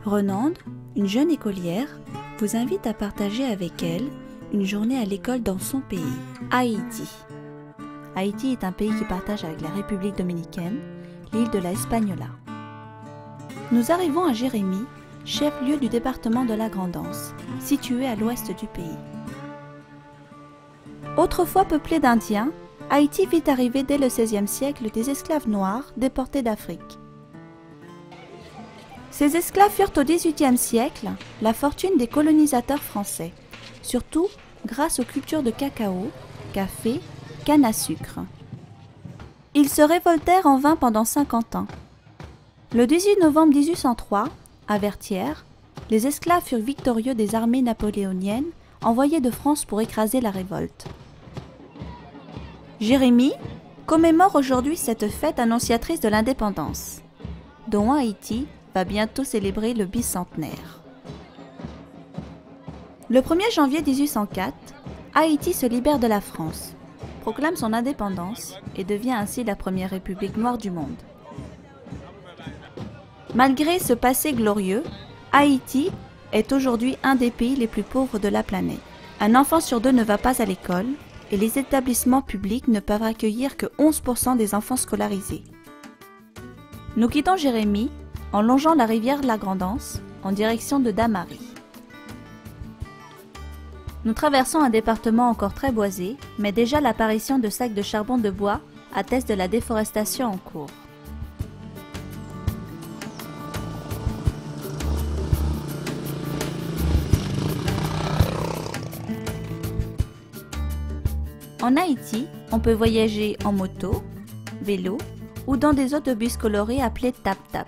Renande, une jeune écolière, vous invite à partager avec elle une journée à l'école dans son pays, Haïti. Haïti est un pays qui partage avec la République dominicaine l'île de la Hispaniola. Nous arrivons à Jérémie, chef-lieu du département de la Grand'Anse, situé à l'ouest du pays. Autrefois peuplé d'Indiens, Haïti vit arriver dès le XVIe siècle des esclaves noirs déportés d'Afrique. Ces esclaves furent au XVIIIe siècle la fortune des colonisateurs français, surtout grâce aux cultures de cacao, café, canne à sucre. Ils se révoltèrent en vain pendant 50 ans. Le 18 novembre 1803, à Vertières, les esclaves furent victorieux des armées napoléoniennes envoyées de France pour écraser la révolte. Jérémie commémore aujourd'hui cette fête annonciatrice de l'indépendance, dont Haïti va bientôt célébrer le bicentenaire. Le 1er janvier 1804, Haïti se libère de la France, proclame son indépendance et devient ainsi la première république noire du monde. Malgré ce passé glorieux, Haïti est aujourd'hui un des pays les plus pauvres de la planète. Un enfant sur 2 ne va pas à l'école et les établissements publics ne peuvent accueillir que 11% des enfants scolarisés. Nous quittons Jérémie en longeant la rivière la Grand'Anse en direction de Damary. Nous traversons un département encore très boisé, mais déjà l'apparition de sacs de charbon de bois atteste de la déforestation en cours. En Haïti, on peut voyager en moto, vélo ou dans des autobus colorés appelés tap-tap.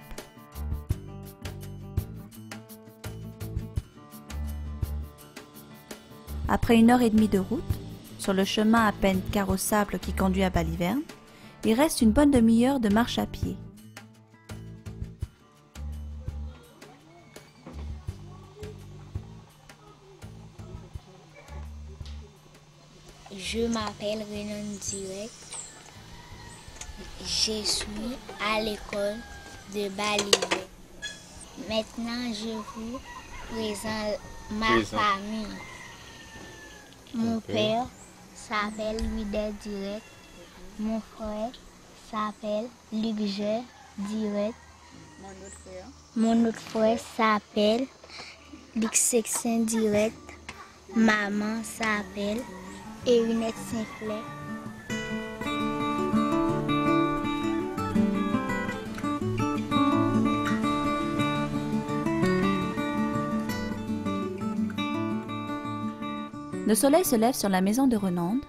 Après 1h30 de route, sur le chemin à peine carrossable qui conduit à Baliverne, il reste une bonne demi-heure de marche à pied. Je m'appelle Renande Direct. Je suis à l'école de Baliverne. Maintenant, je vous présente ma famille. Mon père s'appelle Louis Direct. Mon frère s'appelle Luc Direct. Mon autre frère s'appelle Luc Sexin Direct. Maman s'appelle Erinette Saint-Fleur. Le soleil se lève sur la maison de Renande.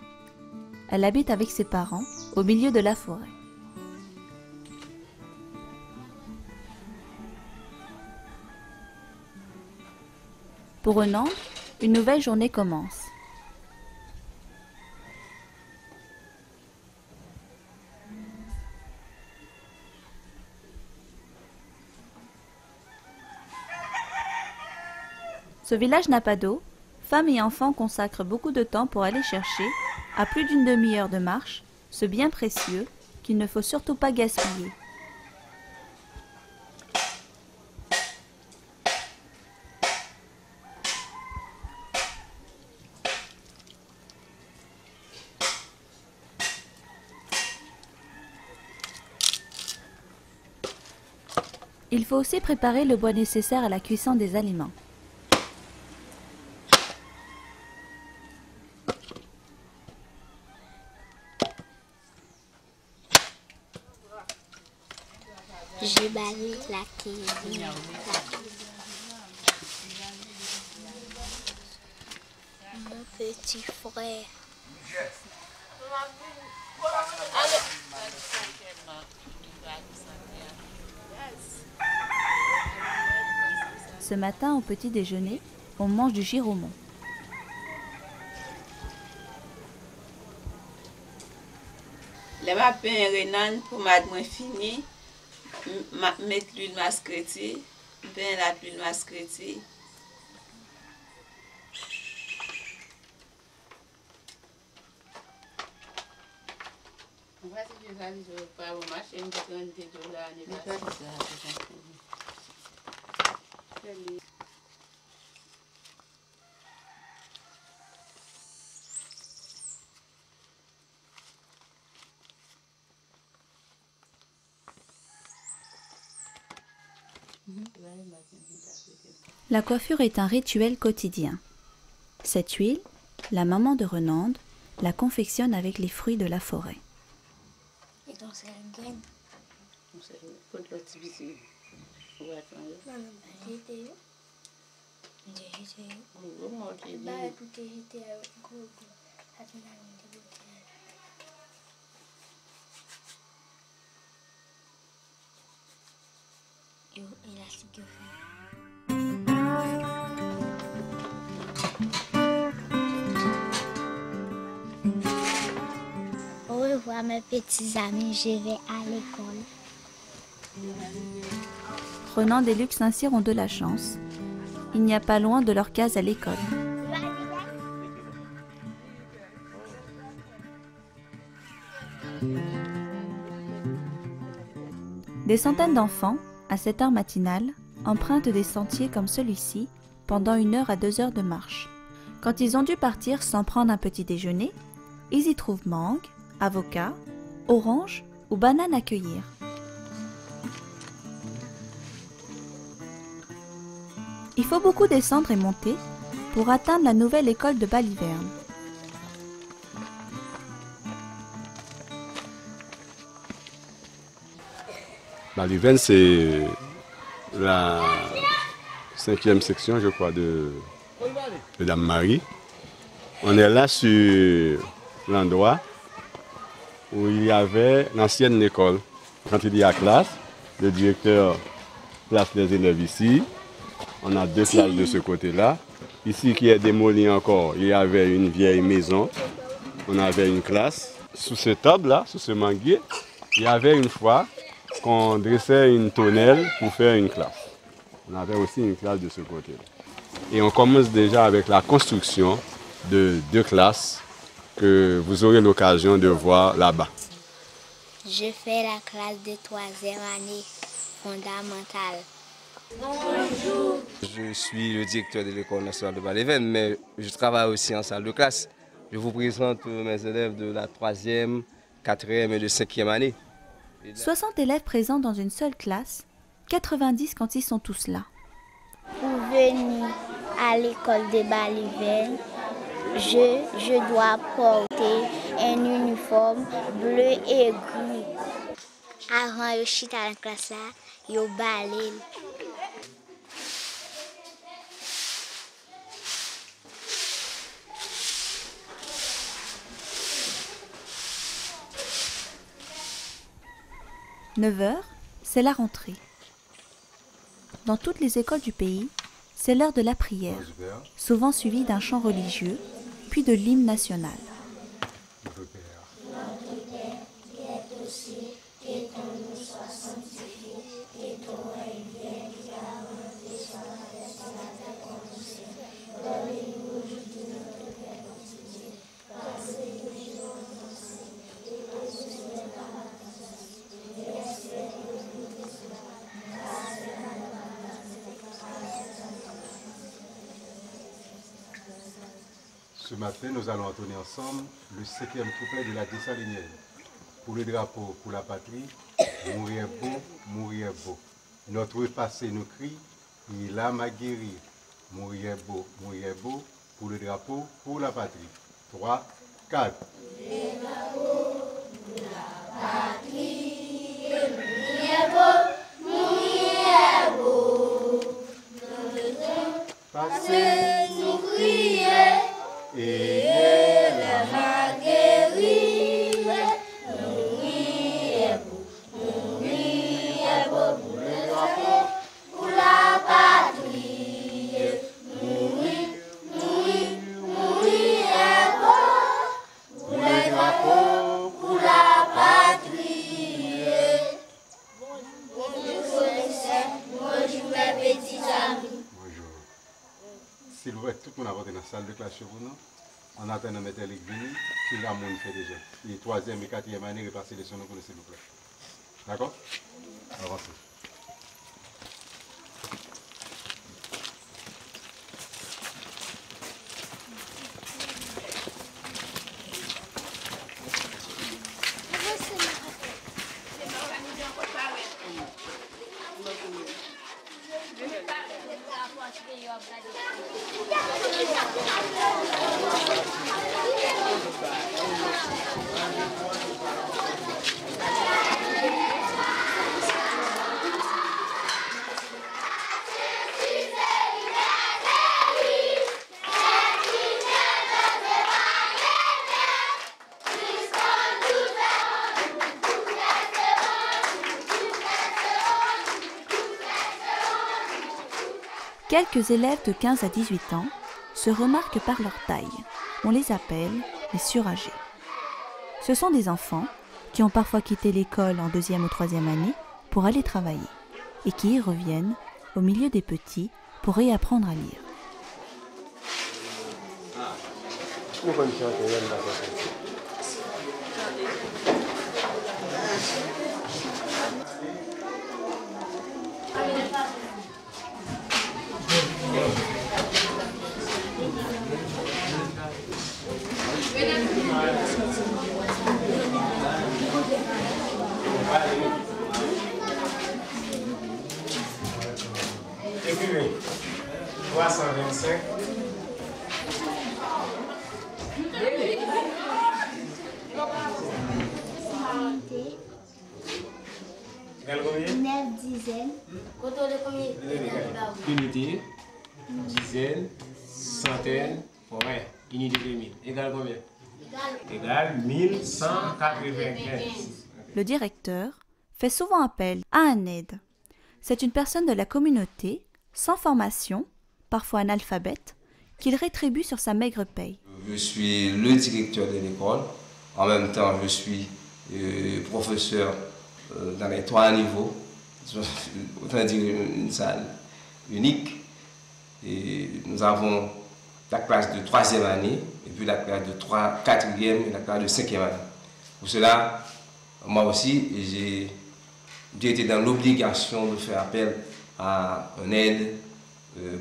Elle habite avec ses parents au milieu de la forêt. Pour Renande, une nouvelle journée commence. Ce village n'a pas d'eau. Femmes et enfants consacrent beaucoup de temps pour aller chercher, à plus d'une demi-heure de marche, ce bien précieux qu'il ne faut surtout pas gaspiller. Il faut aussi préparer le bois nécessaire à la cuisson des aliments. Je balaye la cuisine. Mon petit frère. Ce matin, au petit déjeuner, on mange du giromon. Le matin, Renande pour madame fini. Mettre l'huile masquetée, bien la l'huile masquetée. La coiffure est un rituel quotidien. Cette huile, la maman de Renande la confectionne avec les fruits de la forêt. Au revoir mes petits amis, je vais à l'école. Renande et Luc Saint-Cyr ont de la chance. Il n'y a pas loin de leur case à l'école. Des centaines d'enfants, à cette heure matinale, empruntent des sentiers comme celui-ci pendant 1 heure à 2 heures de marche. Quand ils ont dû partir sans prendre un petit déjeuner, ils y trouvent mangue, avocat, orange ou banane à cueillir. Il faut beaucoup descendre et monter pour atteindre la nouvelle école de Baliverne. Baliverne, c'est la 5e section, je crois, de Dame Marie. On est là sur l'endroit où il y avait l'ancienne école. Quand il y a classe, le directeur place les élèves ici. On a 2 classes de ce côté-là. Ici, qui est démoli encore, il y avait une vieille maison. On avait une classe. Sous ce table-là, sous ce manguier, il y avait une fois qu'on dressait une tonnelle pour faire une classe. On avait aussi une classe de ce côté-là. Et on commence déjà avec la construction de 2 classes que vous aurez l'occasion de voir là-bas. Je fais la classe de 3e année fondamentale. Je suis le directeur de l'école nationale de Baliverne, mais je travaille aussi en salle de classe. Je vous présente mes élèves de la 3e, 4e et de 5e année. 60 élèves présents dans une seule classe, 90 quand ils sont tous là. Pour venir à l'école de Baliverne, je dois porter un uniforme bleu et gris. Avant de chita dans la classe, je balai. « 9 h, c'est la rentrée. Dans toutes les écoles du pays, c'est l'heure de la prière, souvent suivie d'un chant religieux, puis de l'hymne national. Ce matin, nous allons entonner ensemble le 5e couplet de la Dessalinienne. Pour le drapeau, pour la patrie, mourir beau, mourir beau. Notre passé nous crie, il a m'a guéri. Mourir beau, pour le drapeau, pour la patrie. 3, 4. Le drapeau, pour la patrie, mourir beau. Notre passé nous crie. Et elle m'a guéri, mourir beau, pour le drapeau, pour la patrie. Mourir beau, pour le drapeau, pour la patrie. Bonjour, professeur, bonjour mes petits amis. S'il vous plaît, tout le monde a voté dans la salle de classe chez vous, non? En attendant M. Ligvini, qui l'a monde fait déjà. Les 3e et 4e années, repassez les sons pour s'il vous plaît. D'accord? Avancez. Quelques élèves de 15 à 18 ans se remarquent par leur taille. On les appelle les surâgés. Ce sont des enfants qui ont parfois quitté l'école en 2e ou 3e année pour aller travailler et qui y reviennent au milieu des petits pour réapprendre à lire. Écrivez 325. Neuf dizaines. Unité, dizaine, centaine, ouais, unité de 1000. Égal combien? Égal 1195. Le directeur fait souvent appel à un aide. C'est une personne de la communauté, sans formation, parfois analphabète, qu'il rétribue sur sa maigre paye. Je suis le directeur de l'école. En même temps, je suis professeur dans les 3 niveaux. Autant dire une salle unique. Et nous avons la classe de 3e année, et puis la classe de 4e et la classe de 5e année. Pour cela, moi aussi, j'ai été dans l'obligation de faire appel à une aide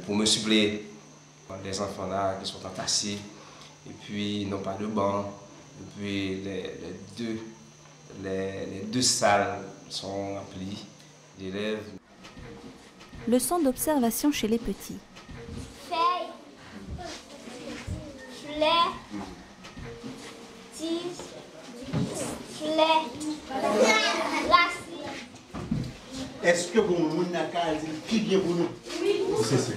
pour me suppléer. Les enfants là qui sont entassés, et puis ils n'ont pas de banc, et puis les deux salles sont remplies d'élèves. Leçon d'observation chez les petits. Feuille, fleur, tige, fleur, racine. Est-ce que vous avez dit qui vient pour nous? Oui. C'est ça.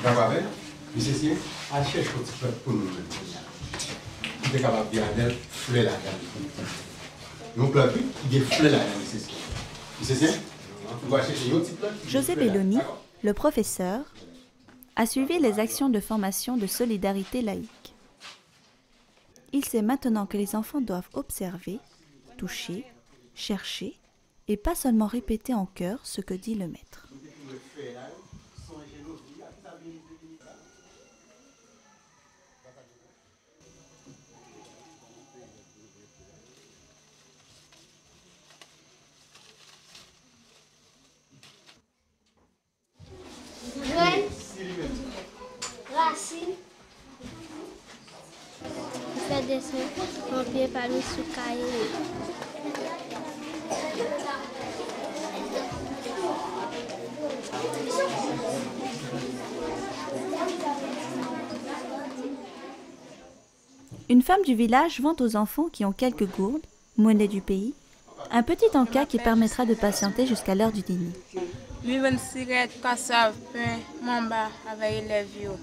D'accord, hein? C'est ça. À chercher un petit peu pour nous. Vous êtes capable de dire fleur là. Donc là, il y a fleur là, c'est ça. C'est ça? Vous allez chercher un petit peu. José Belloni, le professeur, a suivi les actions de formation de solidarité laïque. Il sait maintenant que les enfants doivent observer, toucher, chercher et pas seulement répéter en chœur ce que dit le maître. Graine, racine. Fait dessin, on peut parler sur cahier. Une femme du village vend aux enfants qui ont quelques gourdes, monnaie du pays, un petit encas qui permettra de patienter jusqu'à l'heure du dîner. Mi vend cigarette, cassave, pain, mamba avec les vieux.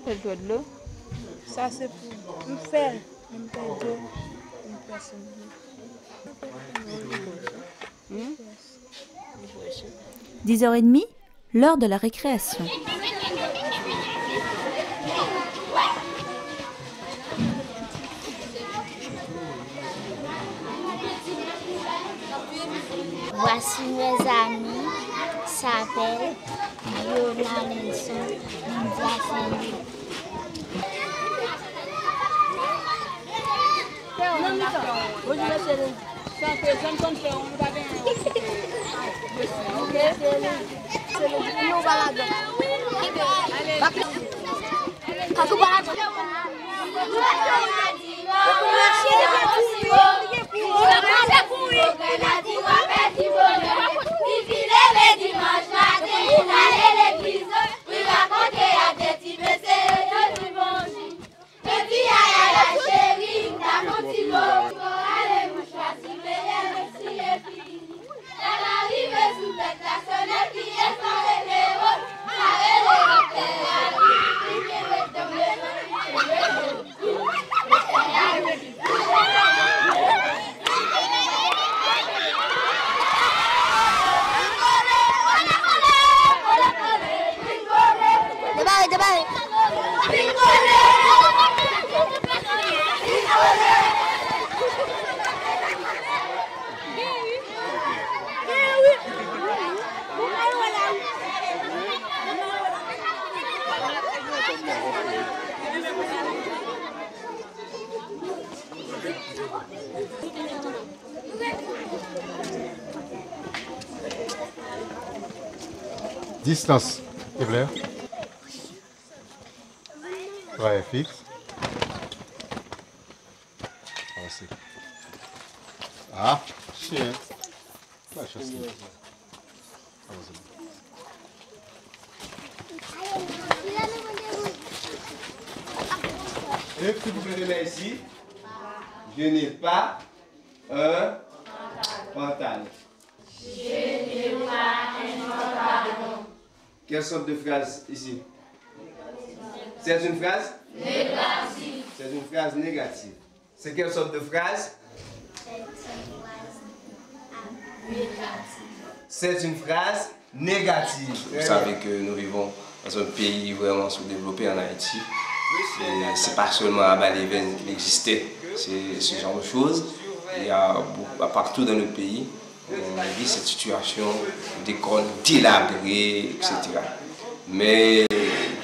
C'est de l'eau. Ça c'est pour nous faire. 10h30, l'heure de la récréation. Voici mes amis, s'appellent Yona Nelson, Lydia Fendi. Dimanche matin, il allait à l'église. Distance. Kepler. Ouais, fixe. Avancez. Ah, chien. La chasse. Avancez. Et puis vous venez là ici. Je n'ai pas un pantalon. Je n'ai pas un pantalon. Quelle sorte de phrase ici? C'est une phrase négative. C'est une phrase négative. C'est quelle sorte de phrase? C'est une phrase négative. Vous savez que nous vivons dans un pays vraiment sous-développé en Haïti. C'est pas seulement à Bas-les-Veines qu'il existait ce genre de choses. Il y a partout dans le pays, on vit cette situation d'école délabrée, etc. Mais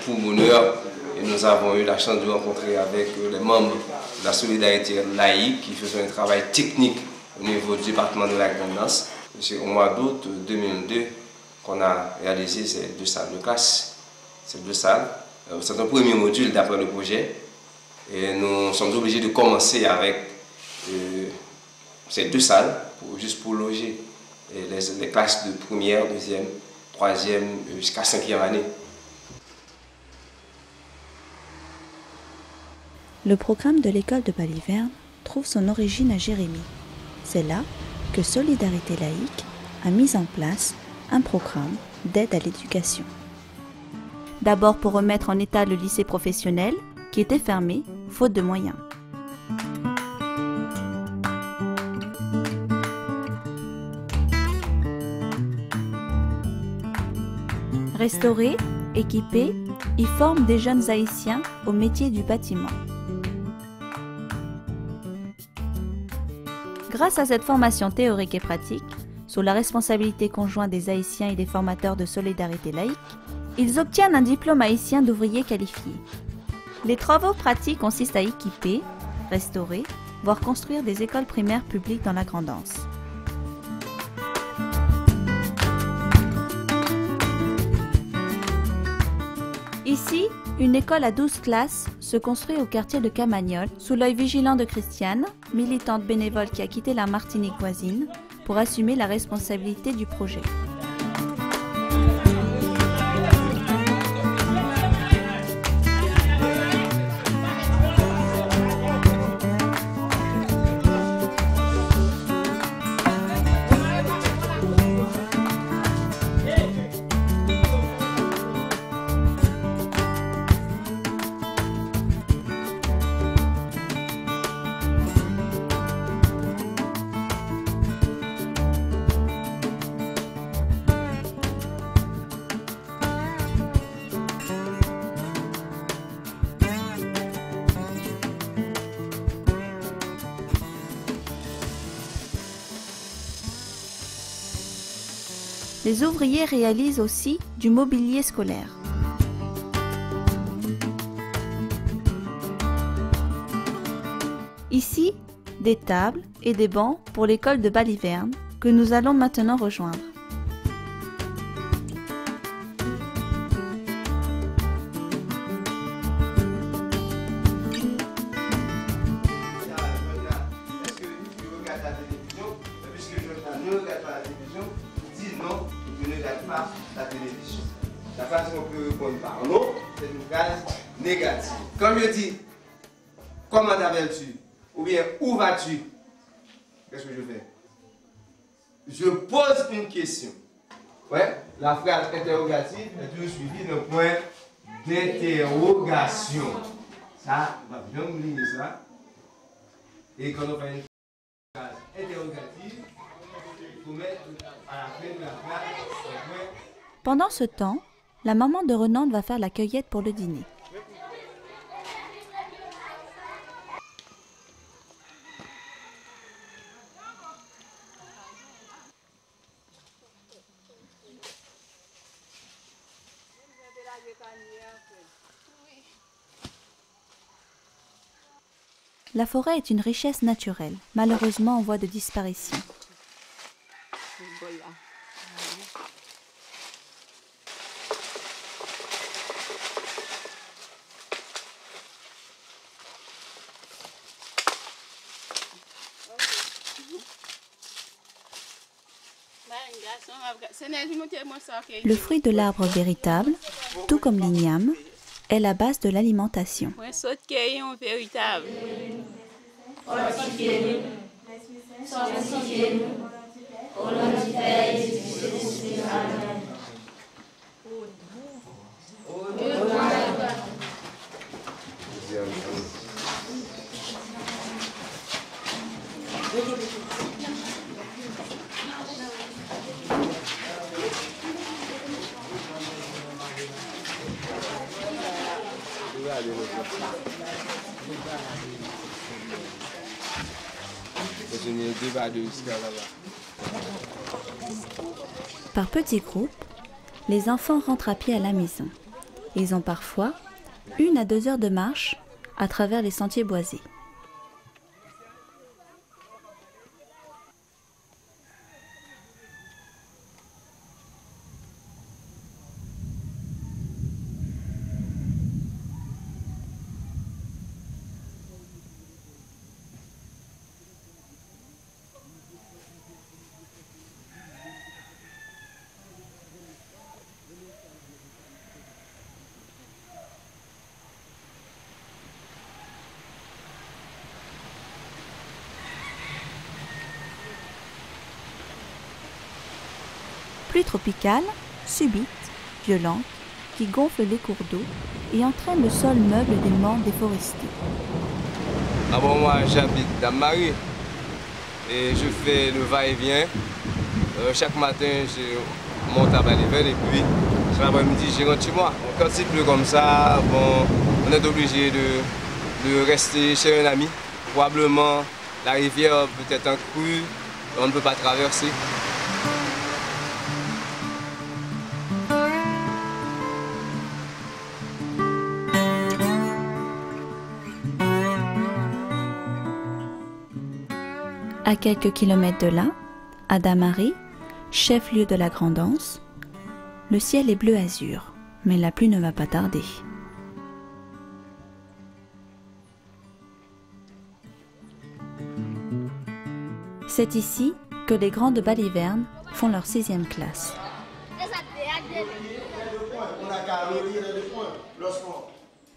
pour bonheur, nous avons eu la chance de rencontrer avec les membres de la solidarité laïque qui faisaient un travail technique au niveau du département de la Grande-Anse. C'est au mois d'août 2002 qu'on a réalisé ces 2 salles de classe. Ces 2 salles. C'est un premier module d'après le projet. Et nous sommes obligés de commencer avec ces 2 salles, juste pour loger les classes de première, deuxième, troisième, jusqu'à 5e année. Le programme de l'école de Bas-les-Vernes trouve son origine à Jérémie. C'est là que Solidarité laïque a mis en place un programme d'aide à l'éducation. D'abord pour remettre en état le lycée professionnel, qui était fermé, faute de moyens. Restaurés, équipés, ils forment des jeunes Haïtiens au métier du bâtiment. Grâce à cette formation théorique et pratique, sous la responsabilité conjointe des Haïtiens et des formateurs de Solidarité laïque, ils obtiennent un diplôme haïtien d'ouvrier qualifié. Les travaux pratiques consistent à équiper, restaurer, voire construire des écoles primaires publiques dans la Grande-Anse. Ici, une école à 12 classes se construit au quartier de Camagnol, sous l'œil vigilant de Christiane, militante bénévole qui a quitté la Martinique voisine, pour assumer la responsabilité du projet. Les ouvriers réalisent aussi du mobilier scolaire. Ici, des tables et des bancs pour l'école de Bas-les-Vernes que nous allons maintenant rejoindre. La façon que répondre par non, c'est une phrase négative. Comme je dis, comment t'appelles-tu? Ou bien, où vas-tu? Qu'est-ce que je fais? Je pose une question. Ouais, la phrase interrogative est toujours suivie d'un point d'interrogation. Ça, on va bien oublier ça. Et quand on fait une phrase interrogative, il faut mettre à la fin de la phrase un point. Pendant ce temps, la maman de Renande va faire la cueillette pour le dîner. La forêt est une richesse naturelle, malheureusement en voie de disparition. Le fruit de l'arbre véritable, tout comme l'igname, est la base de l'alimentation. Par petits groupes, les enfants rentrent à pied à la maison. Ils ont parfois 1 à 2 heures de marche à travers les sentiers boisés. Pluie tropicale, subite, violente, qui gonfle les cours d'eau et entraîne le sol meuble des monts déforestés. Moi j'habite dans Marie et je fais le va-et-vient. Chaque matin je monte à Baliven et puis l'après-midi je rentre chez moi. Quand il pleut comme ça, on est obligé de rester chez un ami. Probablement la rivière peut être en crue, on ne peut pas traverser. À quelques kilomètres de là, à Damary, chef-lieu de la Grand'Anse, le ciel est bleu azur, mais la pluie ne va pas tarder. C'est ici que les grands de Baliverne font leur 6e classe.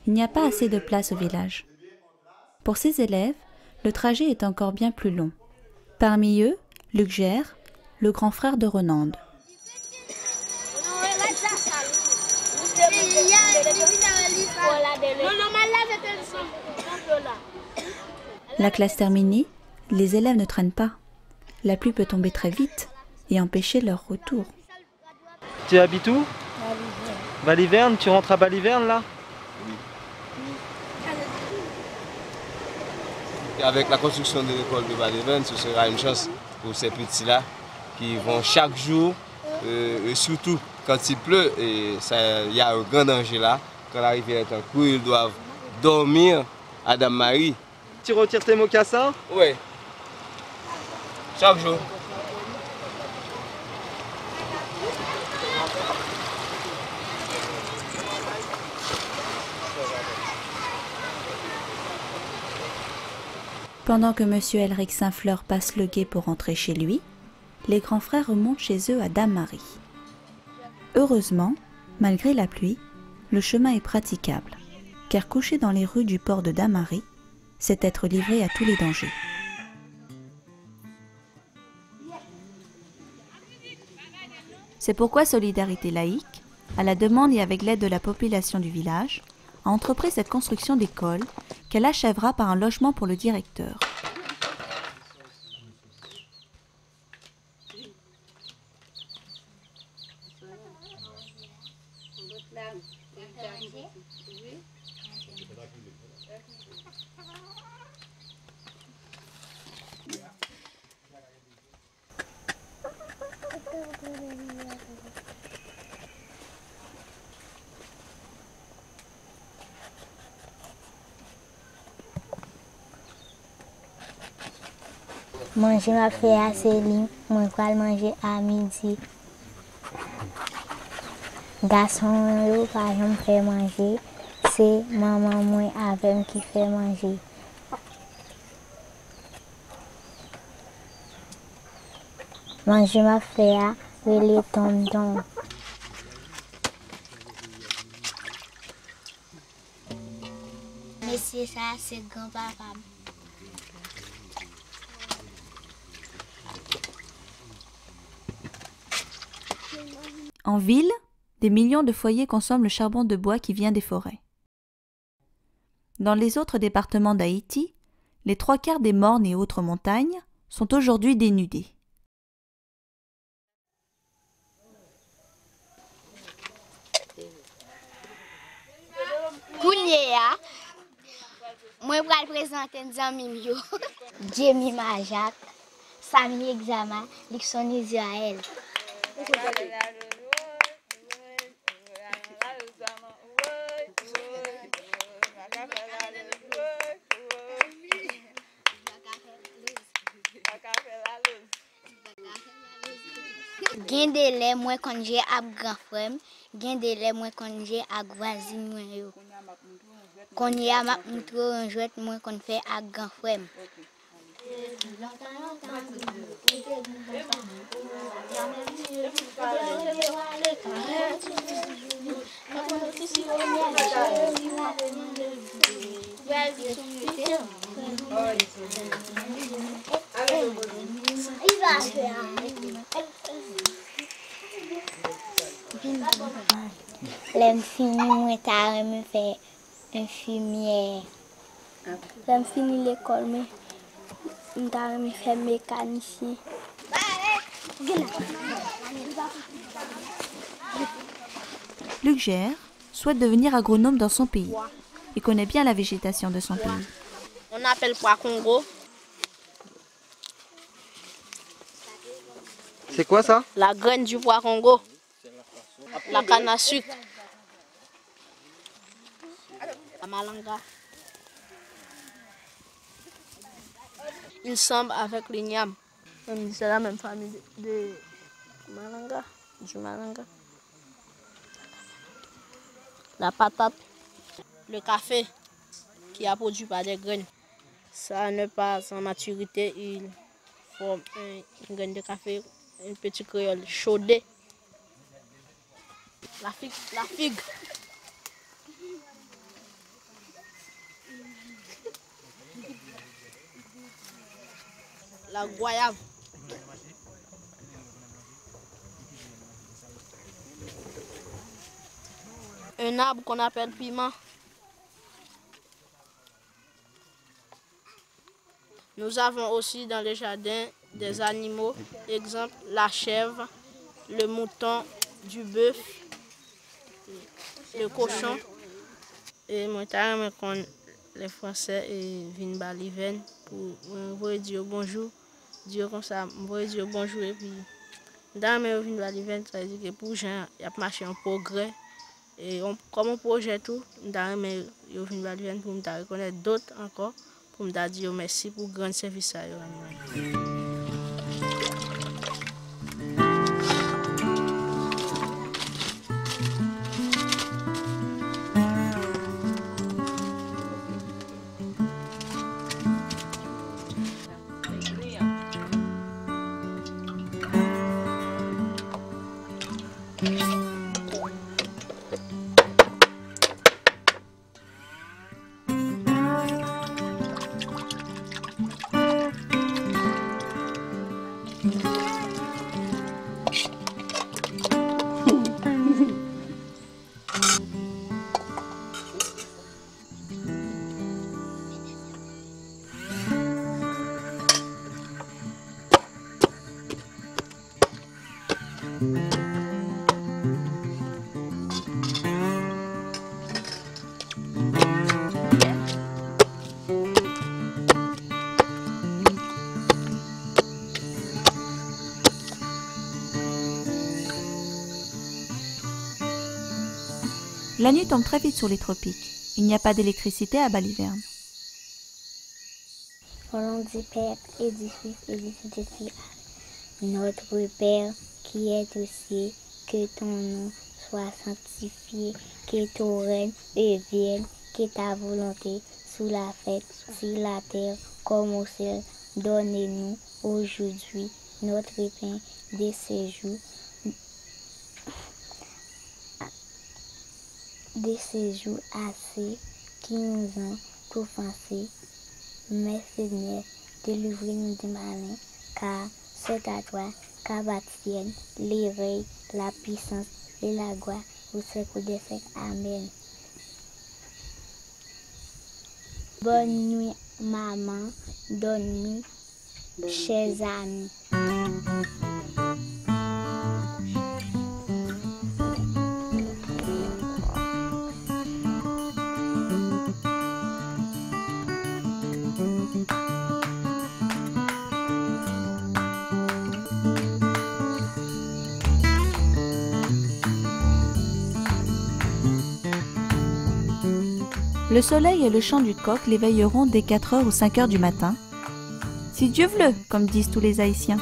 Il n'y a pas assez de place au village. Pour ces élèves, le trajet est encore bien plus long. Parmi eux, Luc Gère, le grand frère de Renande. La classe terminée, les élèves ne traînent pas. La pluie peut tomber très vite et empêcher leur retour. Tu habites où? Baliverne. Tu rentres à Baliverne là? Avec la construction de l'école de Baliverne, ce sera une chance pour ces petits-là qui vont chaque jour, et surtout quand il pleut, et il y a un grand danger là. Quand la rivière est en cours, ils doivent dormir à Damary. Tu retires tes mocassins? Oui, chaque jour. Pendant que M. Elric Saint-Fleur passe le gué pour rentrer chez lui, les grands frères remontent chez eux à Damary. Heureusement, malgré la pluie, le chemin est praticable, car coucher dans les rues du port de Damary, c'est être livré à tous les dangers. C'est pourquoi Solidarité laïque, à la demande et avec l'aide de la population du village, a entrepris cette construction d'école qu'elle achèvera par un logement pour le directeur. Manger m'a fait assez ligne, moi je vais manger à midi. Garçon, par exemple, fait manger, c'est maman moi avec qui fait manger. Manger m'a fait les tontons. Mais c'est ça, c'est grand-papa. En ville, des millions de foyers consomment le charbon de bois qui vient des forêts. Dans les autres départements d'Haïti, les 3/4 des mornes et autres montagnes sont aujourd'hui dénudées. Kounia, moi je vais présenter des amis. Jamie Majak, Sami Exama, Lixon Israël. Gen de lè moi konje ak grand frère, gen de lè moi konje ak voisin moi yo. Konye a m'a montré un jouet moi kon fait ak grand frère. L'aime fini, moi t'as me fait infirmière. L'aime fini l'école, mais t'as me fait mécanicien. Luc Gère souhaite devenir agronome dans son pays et connaît bien la végétation de son pays. On appelle pois Congo. C'est quoi ça? La graine du pois Congo. La canne à sucre. La malanga. Il semble avec l'igname. C'est la même famille de malanga. Du malanga. La patate. Le café qui a produit par des graines. Ça n'est pas en maturité. Il forme une graine de café, un petit créole chaudé. La figue. La goyave. Un arbre qu'on appelle piment. Nous avons aussi dans les jardins des animaux, exemple la chèvre, le mouton, du bœuf, le cochon. Et moi, quand les Français viennent à l'hiver pour dire bonjour, dire comme ça, dire bonjour et puis dans mes viennent à l'hiver, ça veut dire que pour gens, il y a marché en progrès et comme on projette tout, dans mes viennent à l'hiver pour me reconnaître d'autres encore pour me dire merci pour le grand service à eux. La nuit tombe très vite sur les tropiques. Il n'y a pas d'électricité à Baliverne. Au nom du Père et du Fils et du Saint-Esprit, notre Père qui est au ciel, que ton nom soit sanctifié, que ton règne vienne, que ta volonté sous la fête sur la terre comme au ciel. Donnez-nous aujourd'hui notre pain de ce jour. de ces jours assez qui nous ont offensés. Mais Seigneur, délivre-nous du malin, car c'est à toi qu'appartiennent l'éveil, la puissance et la gloire au siècle des siècles. Amen. Bonne nuit, maman, bonne nuit, chers amis. Le soleil et le chant du coq l'éveilleront dès 4h ou 5h du matin. Si Dieu veut, comme disent tous les Haïtiens.